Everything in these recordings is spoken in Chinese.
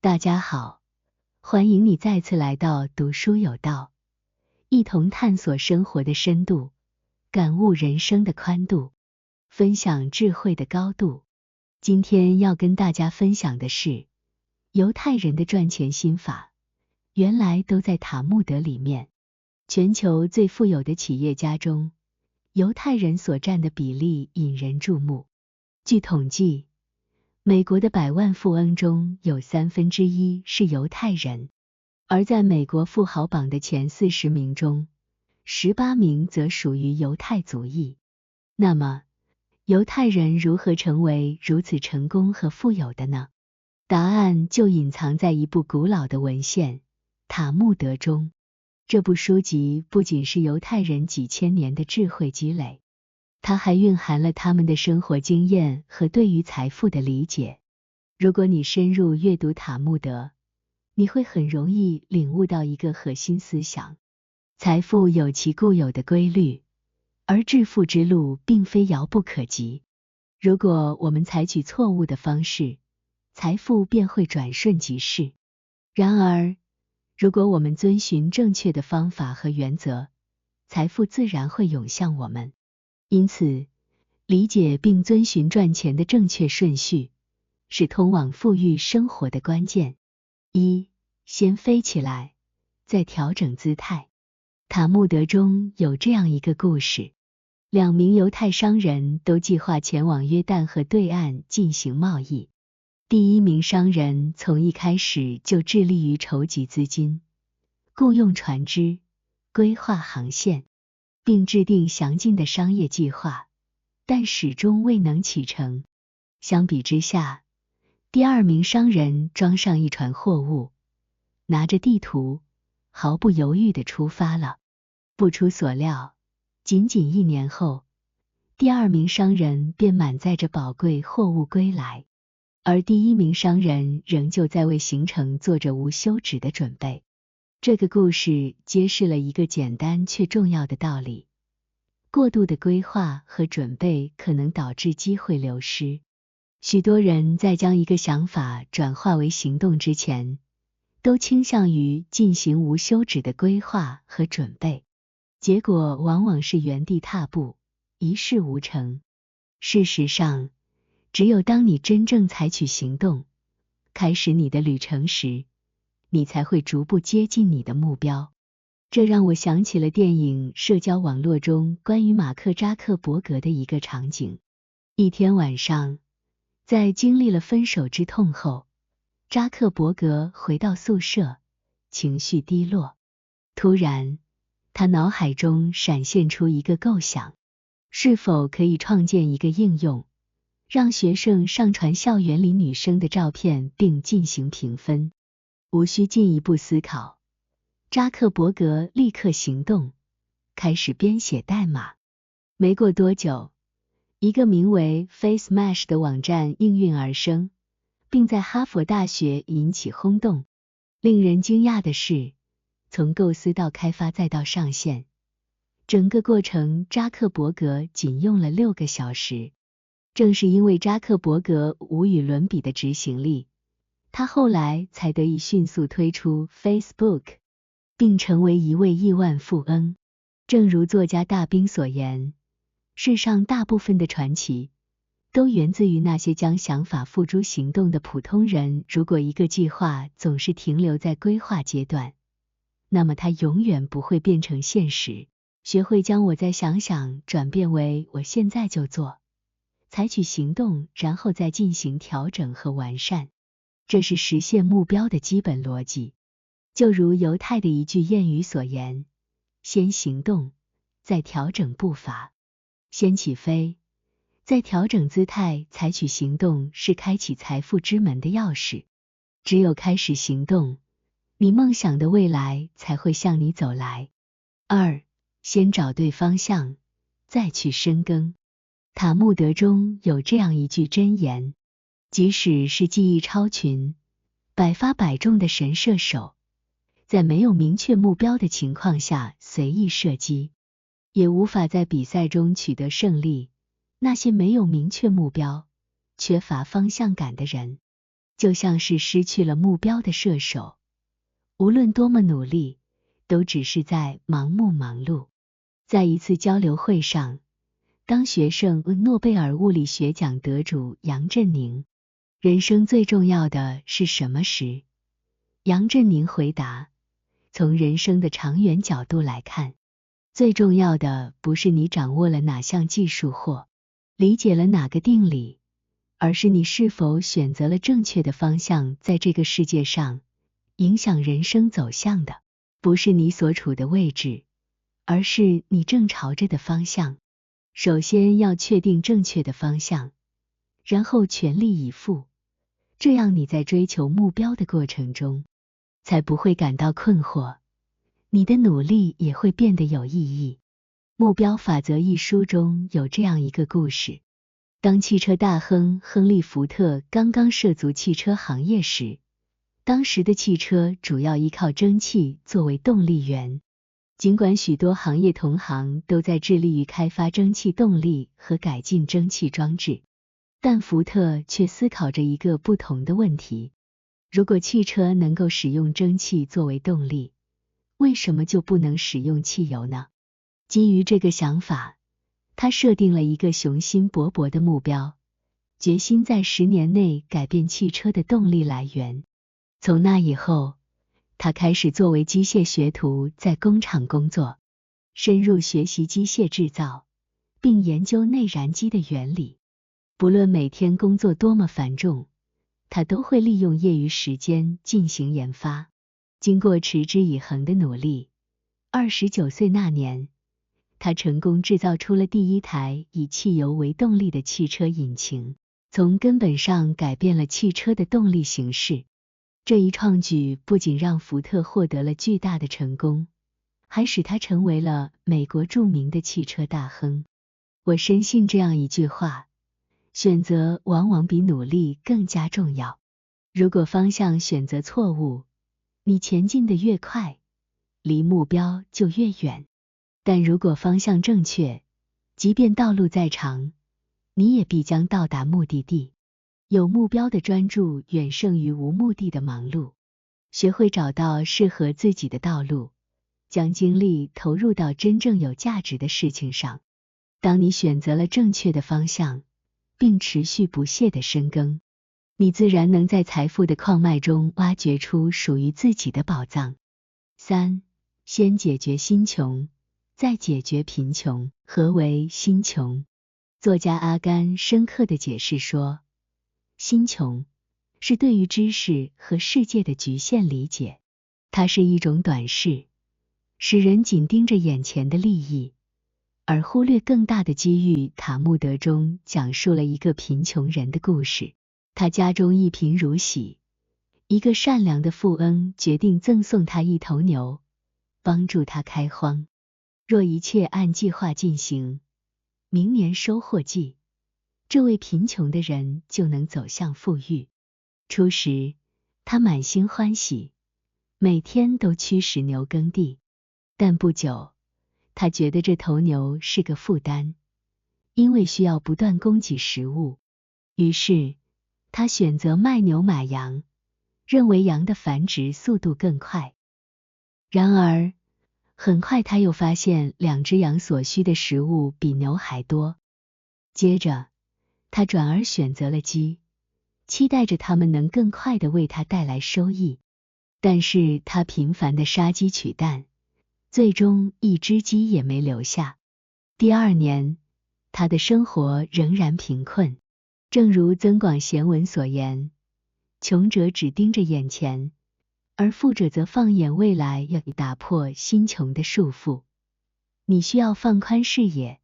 大家好，欢迎你再次来到读书有道，一同探索生活的深度，感悟人生的宽度，分享智慧的高度。今天要跟大家分享的是，犹太人的赚钱心法，原来都在塔木德里面。全球最富有的企业家中，犹太人所占的比例引人注目。据统计，美国的100万富翁中有1/3是犹太人，而在美国富豪榜的前40名中，18名则属于犹太族裔。那么，犹太人如何成为如此成功和富有的呢？答案就隐藏在一部古老的文献《塔木德》中。这部书籍不仅是犹太人几千年的智慧积累，它还蕴含了他们的生活经验和对于财富的理解。如果你深入阅读塔木德，你会很容易领悟到一个核心思想：财富有其固有的规律，而致富之路并非遥不可及。如果我们采取错误的方式，财富便会转瞬即逝。然而，如果我们遵循正确的方法和原则，财富自然会涌向我们。因此，理解并遵循赚钱的正确顺序，是通往富裕生活的关键。1. 先飞起来，再调整姿态。塔木德中有这样一个故事：2名犹太商人都计划前往约旦河对岸进行贸易。第一名商人从一开始就致力于筹集资金，雇用船只，规划航线，并制定详尽的商业计划，但始终未能启程。相比之下，第二名商人装上一船货物，拿着地图，毫不犹豫地出发了。不出所料，仅仅1年后，第二名商人便满载着宝贵货物归来，而第一名商人仍旧在为行程做着无休止的准备。这个故事揭示了一个简单却重要的道理：过度的规划和准备可能导致机会流失。许多人在将一个想法转化为行动之前，都倾向于进行无休止的规划和准备，结果往往是原地踏步，一事无成。事实上，只有当你真正采取行动，开始你的旅程时，你才会逐步接近你的目标。这让我想起了电影《社交网络》中关于马克·扎克伯格的一个场景。一天晚上，在经历了分手之痛后，扎克伯格回到宿舍，情绪低落。突然，他脑海中闪现出一个构想：是否可以创建一个应用，让学生上传校园里女生的照片并进行评分？无需进一步思考，扎克伯格立刻行动，开始编写代码。没过多久，一个名为 FaceMash 的网站应运而生，并在哈佛大学引起轰动。令人惊讶的是，从构思到开发再到上线，整个过程扎克伯格仅用了6个小时。正是因为扎克伯格无与伦比的执行力，他后来才得以迅速推出 Facebook， 并成为一位亿万富翁。正如作家大兵所言，世上大部分的传奇都源自于那些将想法付诸行动的普通人。如果一个计划总是停留在规划阶段，那么它永远不会变成现实。学会将我再想想转变为我现在就做，采取行动，然后再进行调整和完善，这是实现目标的基本逻辑。就如犹太的一句谚语所言：先行动，再调整步伐。先起飞，再调整姿态，采取行动是开启财富之门的钥匙。只有开始行动，你梦想的未来才会向你走来。2. 先找对方向，再去深耕。塔木德中有这样一句箴言：即使是技艺超群、百发百中的神射手，在没有明确目标的情况下随意射击，也无法在比赛中取得胜利。那些没有明确目标、缺乏方向感的人，就像是失去了目标的射手，无论多么努力，都只是在盲目忙碌。在一次交流会上，当学生问诺贝尔物理学奖得主杨振宁，人生最重要的是什么时，杨振宁回答，从人生的长远角度来看，最重要的不是你掌握了哪项技术或理解了哪个定理，而是你是否选择了正确的方向。在这个世界上，影响人生走向的，不是你所处的位置，而是你正朝着的方向。首先要确定正确的方向，然后全力以赴，这样你在追求目标的过程中，才不会感到困惑，你的努力也会变得有意义。目标法则一书中有这样一个故事，当汽车大亨亨利·福特刚刚涉足汽车行业时，当时的汽车主要依靠蒸汽作为动力源。尽管许多行业同行都在致力于开发蒸汽动力和改进蒸汽装置，但福特却思考着一个不同的问题：如果汽车能够使用蒸汽作为动力，为什么就不能使用汽油呢？基于这个想法，他设定了一个雄心勃勃的目标，决心在10年内改变汽车的动力来源。从那以后，他开始作为机械学徒在工厂工作，深入学习机械制造，并研究内燃机的原理。不论每天工作多么繁重，他都会利用业余时间进行研发。经过持之以恒的努力，29岁那年，他成功制造出了第一台以汽油为动力的汽车引擎，从根本上改变了汽车的动力形式。这一创举不仅让福特获得了巨大的成功，还使他成为了美国著名的汽车大亨。我深信这样一句话：选择往往比努力更加重要。如果方向选择错误，你前进得越快，离目标就越远。但如果方向正确，即便道路再长，你也必将到达目的地。有目标的专注远胜于无目的的忙碌。学会找到适合自己的道路，将精力投入到真正有价值的事情上。当你选择了正确的方向，并持续不懈地深耕，你自然能在财富的矿脉中挖掘出属于自己的宝藏。3. 先解决心穷，再解决贫穷。何为心穷？作家阿甘深刻地解释说，心穷是对于知识和世界的局限理解，它是一种短视，使人紧盯着眼前的利益，而忽略更大的机遇。塔木德中讲述了一个贫穷人的故事，他家中一贫如洗，一个善良的富翁决定赠送他一头牛，帮助他开荒。若一切按计划进行，明年收获季，这位贫穷的人就能走向富裕。初时，他满心欢喜，每天都驱使牛耕地，但不久，他觉得这头牛是个负担，因为需要不断供给食物。于是，他选择卖牛买羊，认为羊的繁殖速度更快。然而，很快他又发现2只羊所需的食物比牛还多。接着，他转而选择了鸡，期待着它们能更快地为他带来收益。但是他频繁地杀鸡取蛋，最终一只鸡也没留下。第2年，他的生活仍然贫困。正如增广贤文所言，穷者只盯着眼前，而富者则放眼未来，要打破心穷的束缚。你需要放宽视野，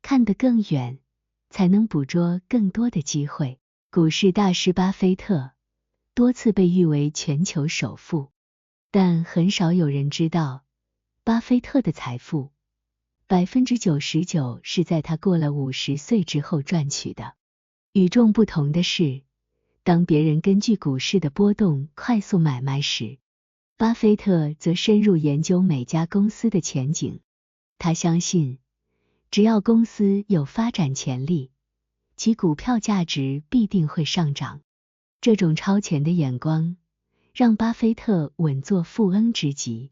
看得更远，才能捕捉更多的机会。股市大师巴菲特多次被誉为全球首富，但很少有人知道，巴菲特的财富99%是在他过了50岁之后赚取的。与众不同的是，当别人根据股市的波动快速买卖时，巴菲特则深入研究每家公司的前景。他相信，只要公司有发展潜力，其股票价值必定会上涨。这种超前的眼光，让巴菲特稳坐富翁之极。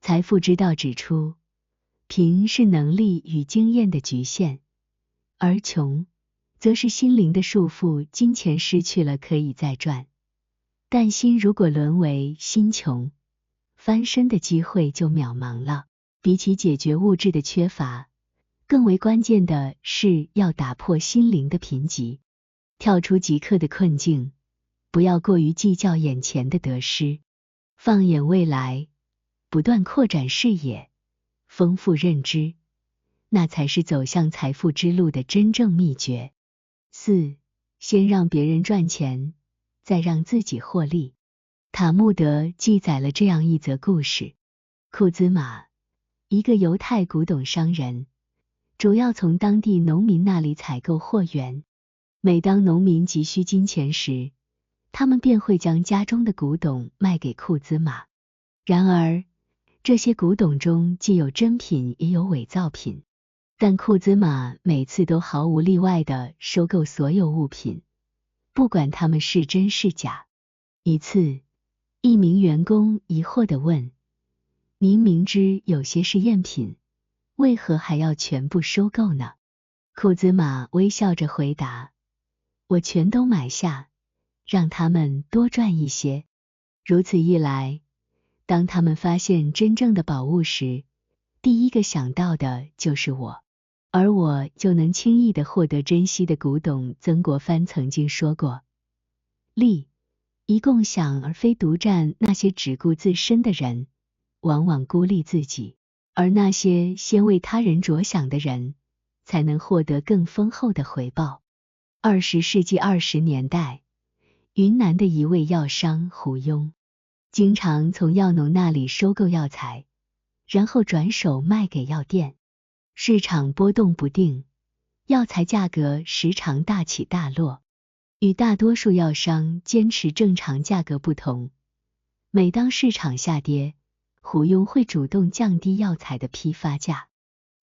财富之道指出，贫是能力与经验的局限，而穷则是心灵的束缚，金钱失去了可以再赚，但心如果沦为心穷，翻身的机会就渺茫了。比起解决物质的缺乏，更为关键的是要打破心灵的贫瘠，跳出即刻的困境，不要过于计较眼前的得失，放眼未来，不断扩展视野，丰富认知，那才是走向财富之路的真正秘诀。4. 先让别人赚钱，再让自己获利。塔木德记载了这样一则故事：库兹马，一个犹太古董商人，主要从当地农民那里采购货源。每当农民急需金钱时，他们便会将家中的古董卖给库兹马。然而，这些古董中既有真品也有伪造品，但库兹马每次都毫无例外地收购所有物品，不管它们是真是假。一次，一名员工疑惑地问：“您明知有些是赝品，为何还要全部收购呢？”库兹马微笑着回答：“我全都买下，让他们多赚一些。如此一来，当他们发现真正的宝物时，第一个想到的就是我，而我就能轻易地获得珍稀的古董。”曾国藩曾经说过：“利宜共享而非独占，那些只顾自身的人，往往孤立自己，而那些先为他人着想的人，才能获得更丰厚的回报。”20世纪20年代，云南的一位药商胡庸，经常从药农那里收购药材，然后转手卖给药店。市场波动不定，药材价格时常大起大落。与大多数药商坚持正常价格不同，每当市场下跌，胡庸会主动降低药材的批发价，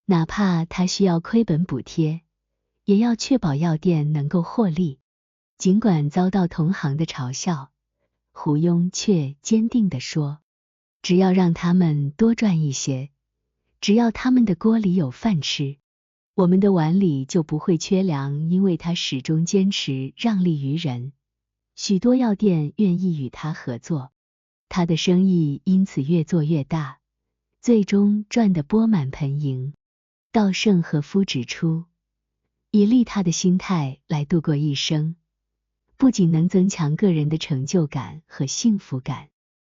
哪怕他需要亏本补贴，也要确保药店能够获利。尽管遭到同行的嘲笑，胡庸却坚定地说：“只要让他们多赚一些，只要他们的锅里有饭吃，我们的碗里就不会缺粮。”因为他始终坚持让利于人，许多药店愿意与他合作，他的生意因此越做越大，最终赚得钵满盆盈。稻盛和夫指出，以利他的心态来度过一生，不仅能增强个人的成就感和幸福感，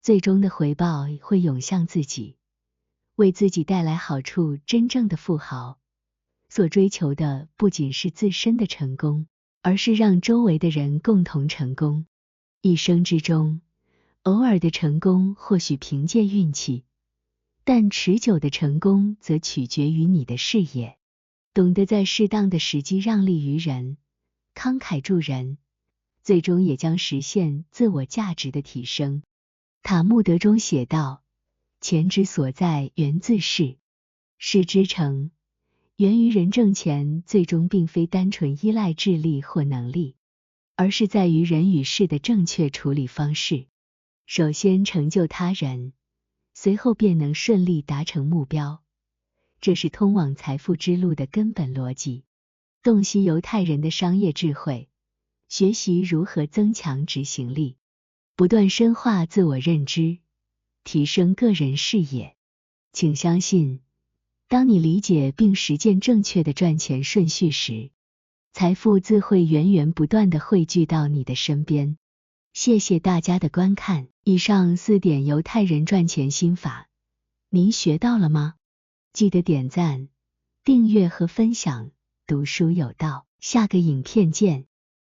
最终的回报会涌向自己，为自己带来好处。真正的富豪所追求的不仅是自身的成功，而是让周围的人共同成功。一生之中，偶尔的成功或许凭借运气，但持久的成功则取决于你的事业。懂得在适当的时机让利于人，慷慨助人，最终也将实现自我价值的提升。塔木德中写道：“钱之所在，源自事，事之成，源于人挣钱，最终并非单纯依赖智力或能力，而是在于人与事的正确处理方式。首先成就他人，随后便能顺利达成目标。这是通往财富之路的根本逻辑。洞悉犹太人的商业智慧，学习如何增强执行力，不断深化自我认知，提升个人视野。请相信，当你理解并实践正确的赚钱顺序时，财富自会源源不断地汇聚到你的身边。谢谢大家的观看。以上4点犹太人赚钱心法，您学到了吗？记得点赞、订阅和分享，读书有道。下个影片见。